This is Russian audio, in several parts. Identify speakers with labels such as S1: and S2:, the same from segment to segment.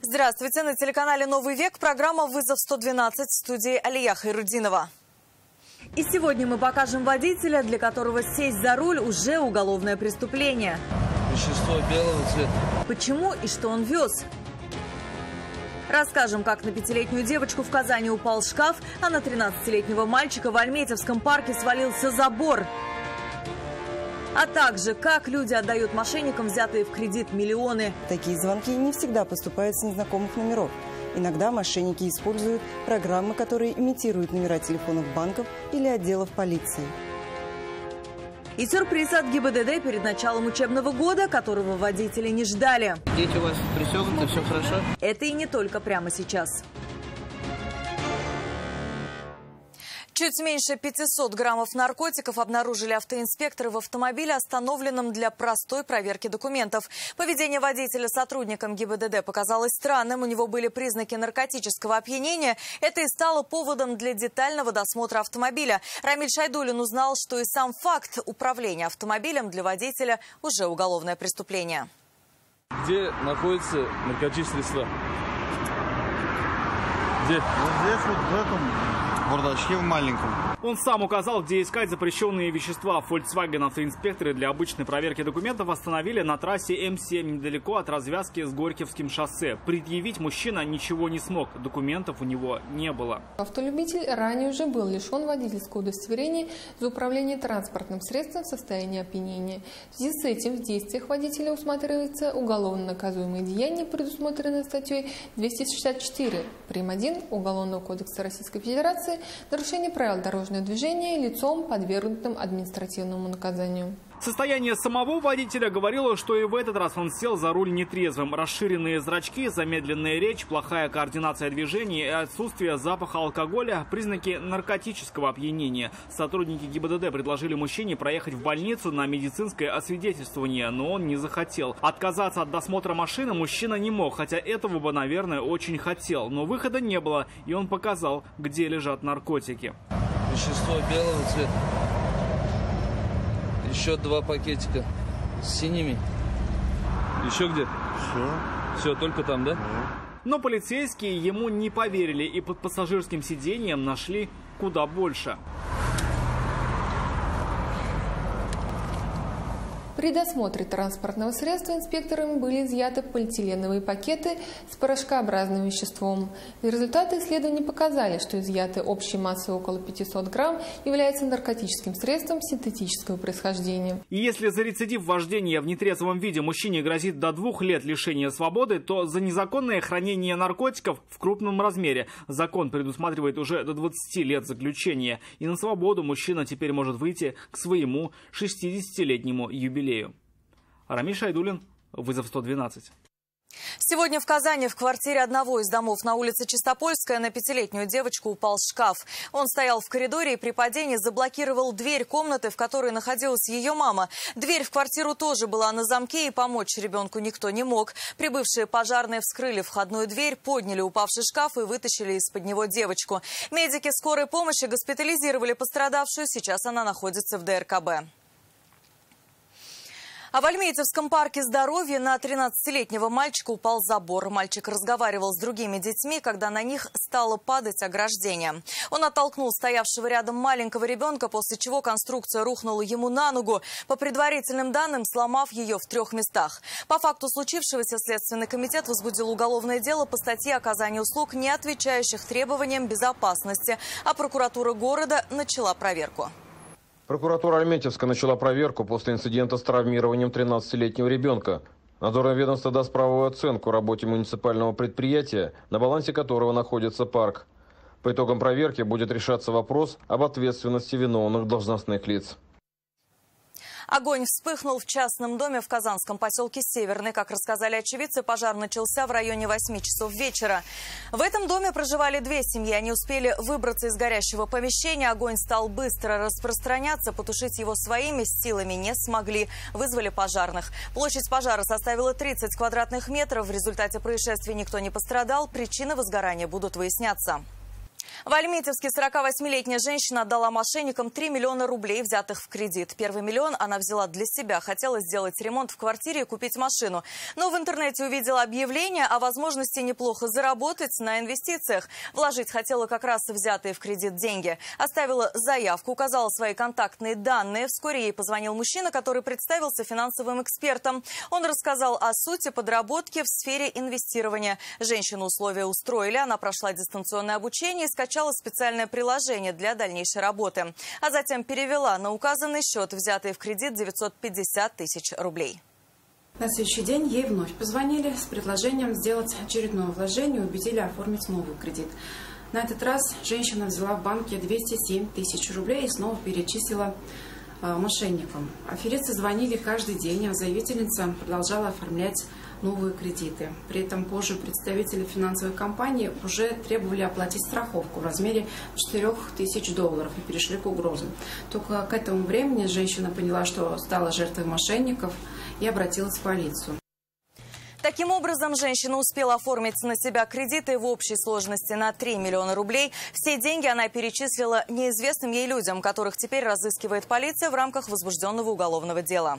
S1: Здравствуйте. На телеканале «Новый век» программа «Вызов 112» в студии Алия Хайрудинова. И сегодня мы покажем водителя, для которого сесть за руль уже уголовное преступление.
S2: Вещество белого цвета.
S1: Почему и что он вез? Расскажем, как на 5-летнюю девочку в Казани упал шкаф, а на 13-летнего мальчика в Альметьевском парке свалился забор. А также, как люди отдают мошенникам взятые в кредит миллионы.
S3: Такие звонки не всегда поступают с незнакомых номеров. Иногда мошенники используют программы, которые имитируют номера телефонов банков или отделов полиции.
S1: И сюрприз от ГИБДД перед началом учебного года, которого водители не ждали.
S2: Дети у вас пристегнуты, все хорошо?
S1: Это и не только прямо сейчас. Чуть меньше 500 граммов наркотиков обнаружили автоинспекторы в автомобиле, остановленном для простой проверки документов. Поведение водителя сотрудникам ГИБДД показалось странным. У него были признаки наркотического опьянения. Это и стало поводом для детального досмотра автомобиля. Рамиль Шайдулин узнал, что и сам факт управления автомобилем для водителя уже уголовное преступление.
S4: Где находятся наркотические средства? Где?
S5: Вот здесь, вот в этом бардачке в маленьком.
S6: Он сам указал, где искать запрещенные вещества. Volkswagen автоинспекторы для обычной проверки документов остановили на трассе М7 недалеко от развязки с Горьковским шоссе. Предъявить мужчина ничего не смог, документов у него не было.
S7: Автолюбитель ранее уже был лишен водительского удостоверения за управление транспортным средством в состоянии опьянения. В связи с этим в действиях водителя усматривается уголовно наказуемое деяние, предусмотренное статьей 264 прим. 1 Уголовного кодекса Российской Федерации, нарушение правил дорожного движения лицом, подвергнутым административному наказанию.
S6: Состояние самого водителя говорило, что и в этот раз он сел за руль нетрезвым. Расширенные зрачки, замедленная речь, плохая координация движений и отсутствие запаха алкоголя – признаки наркотического опьянения. Сотрудники ГИБДД предложили мужчине проехать в больницу на медицинское освидетельствование, но он не захотел. Отказаться от досмотра машины мужчина не мог, хотя этого бы, наверное, очень хотел. Но выхода не было, и он показал, где лежат наркотики.
S2: Вещество белого цвета. Еще 2 пакетика с синими.
S4: Еще где?
S5: Все.
S4: Все, только там, да?
S6: Но полицейские ему не поверили и под пассажирским сиденьем нашли куда больше.
S7: При досмотре транспортного средства инспекторами были изъяты полиэтиленовые пакеты с порошкообразным веществом. И результаты исследований показали, что изъятый общей массой около 500 грамм является наркотическим средством синтетического происхождения.
S6: И если за рецидив вождения в нетрезвом виде мужчине грозит до 2 лет лишения свободы, то за незаконное хранение наркотиков в крупном размере закон предусматривает уже до 20 лет заключения. И на свободу мужчина теперь может выйти к своему 60-летнему юбилею. Рамиль Шайдулин, «Вызов 112».
S1: Сегодня в Казани в квартире одного из домов на улице Чистопольская на 5-летнюю девочку упал шкаф. Он стоял в коридоре и при падении заблокировал дверь комнаты, в которой находилась ее мама. Дверь в квартиру тоже была на замке, и помочь ребенку никто не мог. Прибывшие пожарные вскрыли входную дверь, подняли упавший шкаф и вытащили из-под него девочку. Медики скорой помощи госпитализировали пострадавшую. Сейчас она находится в ДРКБ. А в Альметьевском парке здоровья на 13-летнего мальчика упал забор. Мальчик разговаривал с другими детьми, когда на них стало падать ограждение. Он оттолкнул стоявшего рядом маленького ребенка, после чего конструкция рухнула ему на ногу, по предварительным данным сломав ее в 3 местах. По факту случившегося Следственный комитет возбудил уголовное дело по статье оказания услуг, не отвечающих требованиям безопасности, а прокуратура города начала проверку.
S8: Прокуратура Альметьевска начала проверку после инцидента с травмированием 13-летнего ребенка. Надзорное ведомство даст правовую оценку работе муниципального предприятия, на балансе которого находится парк. По итогам проверки будет решаться вопрос об ответственности виновных должностных лиц.
S1: Огонь вспыхнул в частном доме в казанском поселке Северный. Как рассказали очевидцы, пожар начался в районе 8 часов вечера. В этом доме проживали 2 семьи. Они успели выбраться из горящего помещения. Огонь стал быстро распространяться. Потушить его своими силами не смогли. Вызвали пожарных. Площадь пожара составила 30 квадратных метров. В результате происшествия никто не пострадал. Причины возгорания будут выясняться. В Альметьевске 48-летняя женщина отдала мошенникам 3 миллиона рублей, взятых в кредит. Первый миллион она взяла для себя. Хотела сделать ремонт в квартире и купить машину. Но в интернете увидела объявление о возможности неплохо заработать на инвестициях. Вложить хотела как раз взятые в кредит деньги. Оставила заявку, указала свои контактные данные. Вскоре ей позвонил мужчина, который представился финансовым экспертом. Он рассказал о сути подработки в сфере инвестирования. Женщину условия устроили. Она прошла дистанционное обучение и скачала специальное приложение для дальнейшей работы. А затем перевела на указанный счет взятые в кредит 950 тысяч рублей.
S9: На следующий день ей вновь позвонили с предложением сделать очередное вложение и убедили оформить новый кредит. На этот раз женщина взяла в банке 207 тысяч рублей и снова перечислила мошенникам. Аферисты звонили каждый день, а заявительница продолжала оформлять новые кредиты. При этом позже представители финансовой компании уже требовали оплатить страховку в размере $4000 и перешли к угрозам. Только к этому времени женщина поняла, что стала жертвой мошенников и обратилась в полицию.
S1: Таким образом, женщина успела оформить на себя кредиты в общей сложности на 3 миллиона рублей. Все деньги она перечислила неизвестным ей людям, которых теперь разыскивает полиция в рамках возбужденного уголовного дела.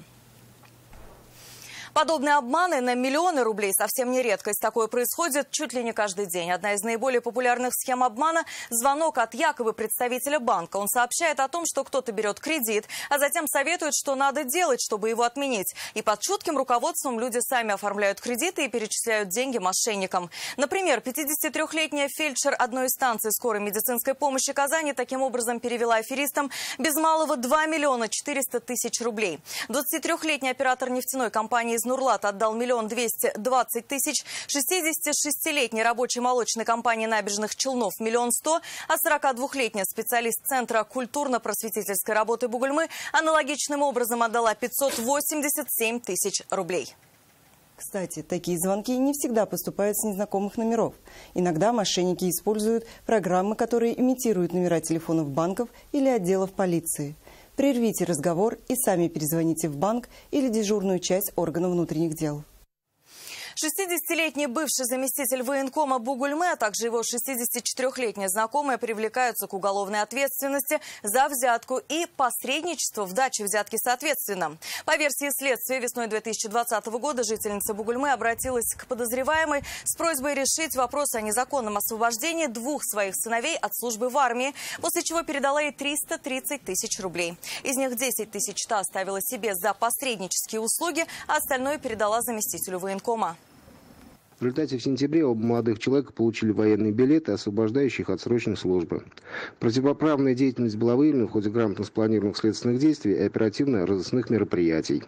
S1: Подобные обманы на миллионы рублей совсем не редкость. Такое происходит чуть ли не каждый день. Одна из наиболее популярных схем обмана – звонок от якобы представителя банка. Он сообщает о том, что кто-то берет кредит, а затем советует, что надо делать, чтобы его отменить. И под чутким руководством люди сами оформляют кредиты и перечисляют деньги мошенникам. Например, 53-летняя фельдшер одной из станций скорой медицинской помощи Казани таким образом перевела аферистам без малого 2 миллиона 400 тысяч рублей. 23-летний оператор нефтяной компании из Нурлат отдал 1 220 000, 66-летний рабочий молочной компании набережных Челнов 1 100 000, а 42-летняя специалист Центра культурно-просветительской работы Бугульмы аналогичным образом отдала 587 тысяч рублей.
S3: Кстати, такие звонки не всегда поступают с незнакомых номеров. Иногда мошенники используют программы, которые имитируют номера телефонов банков или отделов полиции. Прервите разговор и сами перезвоните в банк или дежурную часть органов внутренних дел.
S1: 60-летний бывший заместитель военкома Бугульмы, а также его 64-летняя знакомая привлекаются к уголовной ответственности за взятку и посредничество в даче взятки соответственно. По версии следствия, весной 2020 года жительница Бугульмы обратилась к подозреваемой с просьбой решить вопрос о незаконном освобождении 2 своих сыновей от службы в армии, после чего передала ей 330 тысяч рублей. Из них 10 тысяч та оставила себе за посреднические услуги, а остальное передала заместителю военкома.
S10: В результате в сентябре оба молодых человека получили военные билеты, освобождающие их от срочной службы. Противоправная деятельность была выявлена в ходе грамотно спланированных следственных действий и оперативно-розыскных мероприятий.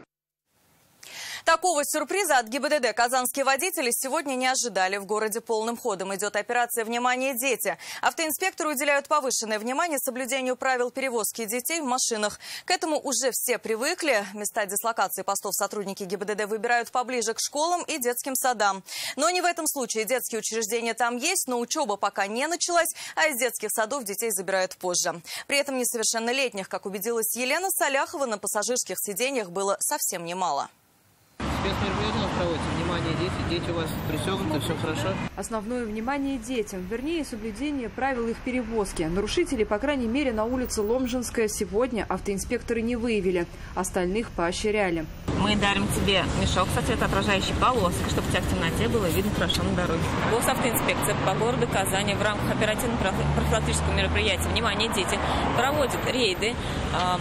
S1: Такого сюрприза от ГИБДД казанские водители сегодня не ожидали. В городе полным ходом идет операция «Внимание, дети». Автоинспекторы уделяют повышенное внимание соблюдению правил перевозки детей в машинах. К этому уже все привыкли. Места дислокации постов сотрудники ГИБДД выбирают поближе к школам и детским садам. Но не в этом случае. Детские учреждения там есть, но учеба пока не началась, а из детских садов детей забирают позже. При этом несовершеннолетних, как убедилась Елена Саляхова, на пассажирских сиденьях было совсем немало.
S2: Спецмероприятие проводится. Внимание, дети. Дети у вас пристегнуты, все хорошо?
S11: Основное внимание детям, вернее, соблюдение правил их перевозки. Нарушителей, по крайней мере, на улице Ломжинская сегодня автоинспекторы не выявили. Остальных поощряли.
S12: Мы дарим тебе мешок со светоотражающей полоской, чтобы тебя в темноте было видно хорошо на дороге. Госавтоинспекция по городу Казани в рамках оперативно-профилактического мероприятия «Внимание, дети» проводит рейды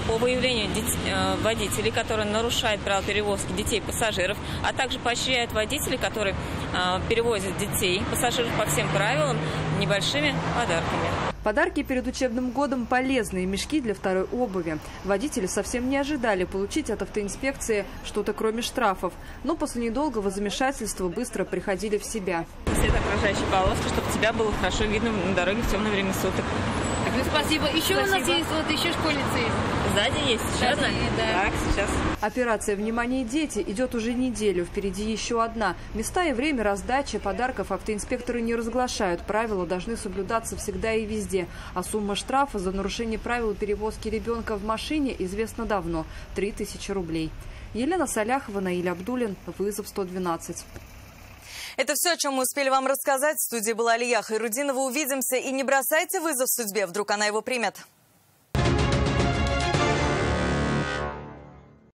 S12: по выявлению водителей, которые нарушают правила перевозки детей и пассажиров, а также поощряют водителей, которые перевозят детей, пассажиров по всем правилам, небольшими подарками.
S11: Подарки перед учебным годом – полезные мешки для второй обуви. Водители совсем не ожидали получить от автоинспекции что-то кроме штрафов. Но после недолгого замешательства быстро приходили в себя.
S12: Светоотражающая полоска, чтобы тебя было хорошо видно на дороге в темное время суток.
S13: Спасибо. Еще у нас есть, вот еще школьницы есть.
S12: Сзади есть еще одна?
S13: Да.
S12: Так, сейчас.
S11: Операция «Внимание, дети» идет уже неделю. Впереди еще одна. Места и время раздачи подарков автоинспекторы не разглашают. Правила должны соблюдаться всегда и везде. А сумма штрафа за нарушение правил перевозки ребенка в машине известна давно – 3000 рублей. Елена Саляхова, Наиль Абдулин, вызов 112.
S1: Это все, о чем мы успели вам рассказать. В студии была Алия Хайрудинова. Увидимся и не бросайте вызов судьбе, вдруг она его примет.